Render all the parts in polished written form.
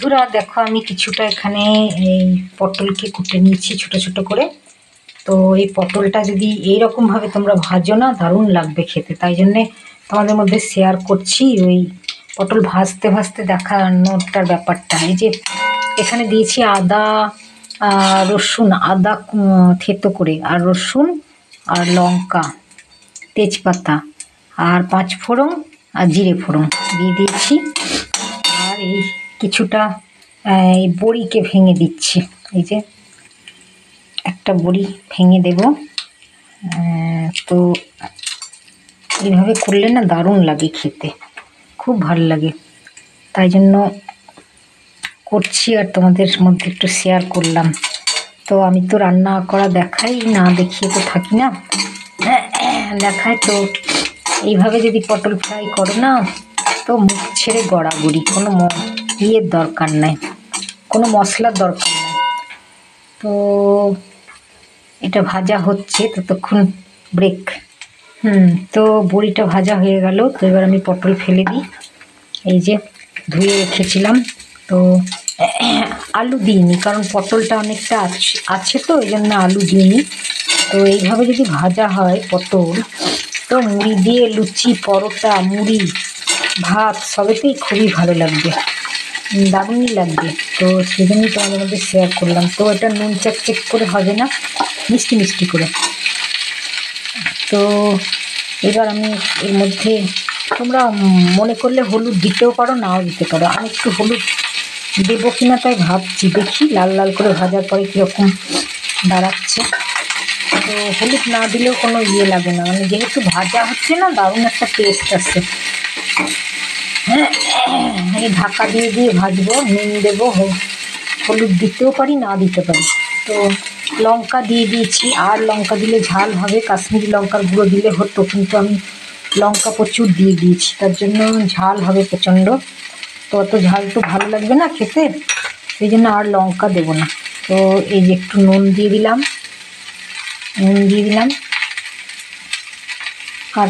বন্ধুরা দেখো আমি কিছুটা এখানে এই পটলকে কুটে নিয়েছি ছোট ছোট করে। তো এই পটলটা যদি এইরকম ভাবে তোমরা ভাজো না, দারুণ লাগবে খেতে। তাই জন্যে তোমাদের মধ্যে শেয়ার করছি ওই পটল ভাজতে ভাজতে দেখানোটার ব্যাপারটা। এই যে এখানে দিয়েছি আদা, রসুন, আদা থেতো করে, আর রসুন আর লঙ্কা, তেজপাতা আর 5 ফোড়ন আর জিরে ফোড়ন দিয়ে দিয়েছি। আর এই কিছুটা এই বড়িকে ভেঙে দিচ্ছি। এই যে একটা বড়ি ভেঙে দেব। তো এইভাবে করলে না দারুণ লাগে খেতে, খুব ভালো লাগে। তাই জন্য করছি আর তোমাদের মধ্যে একটু শেয়ার করলাম। তো আমি তো রান্না করা দেখাই না, দেখিয়ে তো থাকি না, দেখাই তো। এইভাবে যদি পটল ফ্রাই করো না, তো মুখ ছেড়ে গড়াগড়ি, কোনো ইয়ের দরকার নাই, কোনো মশলার দরকার নাই। তো এটা ভাজা হচ্ছে, ততক্ষণ ব্রেক। তো বড়িটা ভাজা হয়ে গেল। তো এবার আমি পটল ফেলে দিই। এই যে ধুয়ে রেখেছিলাম। তো আলু দিইনি, কারণ পটলটা অনেকটা আছে তো এই জন্য আলু দিইনি। তো এইভাবে যদি ভাজা হয় পটল, তো মুড়ি দিয়ে লুচি, পরোটা, মুড়ি, ভাত সবেতেই খুবই ভালো লাগবে, দারুণই লাগবে। তো সেই জন্যই তোমাদের মধ্যে শেয়ার করলাম। তো এটা নুন চেক করে হবে না, মিষ্টি মিষ্টি করে। তো এবার আমি এর মধ্যে তোমরা মনে করলে হলুদ দিতেও পারো, নাও দিতে পারো। আমি একটু হলুদ দেবো কিনা তাই ভাবছি, দেখি লাল লাল করে ভাজার পরে কীরকম দাঁড়াচ্ছে। তো হলুদ না দিলেও কোনো ইয়ে লাগে না, মানে যেহেতু ভাজা হচ্ছে না, দারুণ একটা টেস্ট আসে। এই ঢাকা দিয়ে দিয়ে ভাজবো, নুন দেবো, হলুদ দিতেও পারি, না দিতে পারি। তো লঙ্কা দিয়ে দিয়েছি, আর লঙ্কা দিলে ঝাল হবে, কাশ্মীরি লঙ্কার গুঁড়ো দিলে হতো, কিন্তু আমি লঙ্কা প্রচুর দিয়ে দিয়েছি, তার জন্য ঝাল হবে প্রচণ্ড। তো অত ঝাল তো ভালো লাগবে না খেতে, সেই জন্য আর লঙ্কা দেবো না। তো এই যে একটু নুন দিয়ে দিলাম, আর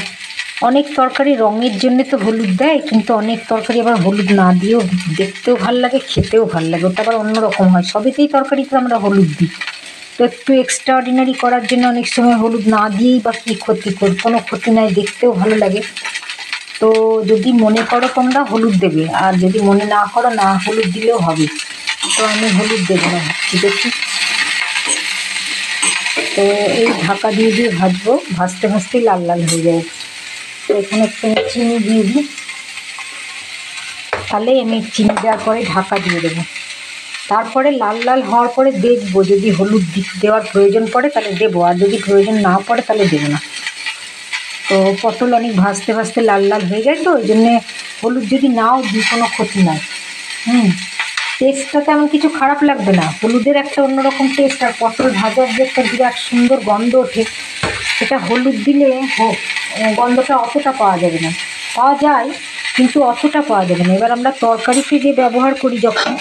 অনেক তরকারি রঙের জন্য তো হলুদ দেয়, কিন্তু অনেক তরকারি আবার হলুদ না দিয়েও দেখতেও ভাল লাগে, খেতেও ভাল লাগে, ওটা আবার অন্যরকম হয়। সবেতেই তরকারিতে আমরা হলুদ দিই। তো একটু এক্সট্রাঅর্ডিনারি করার জন্য অনেক সময় হলুদ না দিয়েই বা কী ক্ষতি কোনো ক্ষতি নাই, দেখতেও ভালো লাগে। তো যদি মনে করো তোমরা হলুদ দেবে, আর যদি মনে না করো না হলুদ দিলেও হবে। তো আমি হলুদ দেবো না ভাবছি, দেখি। তো এই ঢাকা দিয়ে দিয়ে ভাজবো, ভাজতে ভাজতেই লাল লাল হয়ে যায়। তো এখানে একটু চিনি দিয়ে দিই, তাহলে আমি চিনি দেওয়ার পরে ঢাকা দিয়ে দেবো। তারপরে লাল লাল হওয়ার পরে দেখবো, যদি হলুদ দেওয়ার প্রয়োজন পড়ে তাহলে দেবো, আর যদি প্রয়োজন না পড়ে তাহলে দেবো না। তো পটল অনেক ভাজতে ভাজতে লাল লাল হয়ে যায়, তো ওই জন্যে হলুদ যদি নাও দিই কোনো ক্ষতি নাই। টেস্টটা তেমন কিছু খারাপ লাগবে না, হলুদের একটা অন্যরকম টেস্ট, আর পটল ভাজার যে একটা বিরাট সুন্দর গন্ধ ওঠে, সেটা হলুদ দিলে গন্ধটা অতটা পাওয়া যাবে না, পাওয়া যায় কিন্তু অতটা পাওয়া যাবে না। এবার আমরা তরকারিতে যে ব্যবহার করি, যখন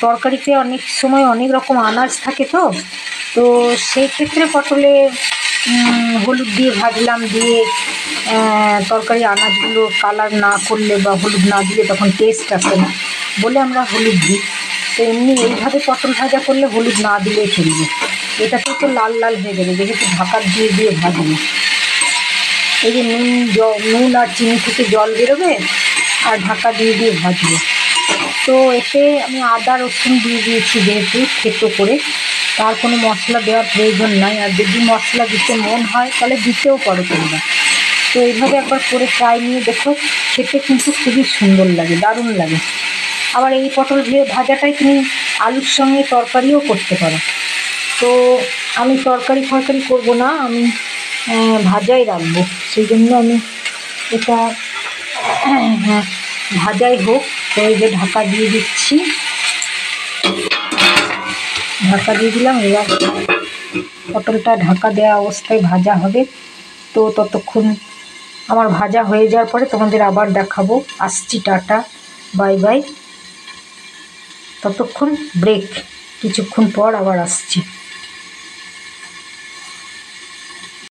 তরকারিতে অনেক সময় অনেক রকম আনাজ থাকে, তো তো সেই ক্ষেত্রে পটলে হলুদ দিয়ে ভাজলাম, দিয়ে তরকারি আনাজগুলো কালার না করলে বা হলুদ না দিলে তখন টেস্ট আসে না বলে আমরা হলুদ দিই। তো এমনি এইভাবে পটল ভাজা করলে হলুদ না দিলেই চলবে, এটাতেও তো লাল লাল হয়ে যাবে যেহেতু ঢাকা দিয়ে দিয়ে ভাজবে। এই যে নুন আর চিনি থেকে জল বেরোবে, আর ঢাকা দিয়ে দিয়ে ভাজবে। তো এতে আমি আদা রসুন দিয়ে দিয়েছি যেহেতু থেতো করে, তার কোনো মশলা দেওয়ার প্রয়োজন নাই। আর যদি মশলা দিতে মন হয় তাহলে দিতেও পারো তোমরা। তো এইভাবে একবার করে ট্রাই নিয়ে দেখো, খেতে কিন্তু খুবই সুন্দর লাগে, দারুণ লাগে। আবার এই পটল ভাজাটাই তুমি আলুর সঙ্গে তরকারিও করতে পারো। তো আমি তরকারি করবো না, আমি ভাজাই রাখবো, সেই জন্য আমি এটা ভাজাই হোক। তো এই যে ঢাকা দিয়ে দিচ্ছি, ঢাকা দিয়ে দিলাম। এবার পটলটা ঢাকা দেওয়া অবস্থায় ভাজা হবে। তো ততক্ষণ আমার ভাজা হয়ে যাওয়ার পরে তোমাদের আবার দেখাবো। আসছি, টাটা, বাই বাই। ততক্ষণ ব্রেক, কিছুক্ষণ পর আবার আসছি।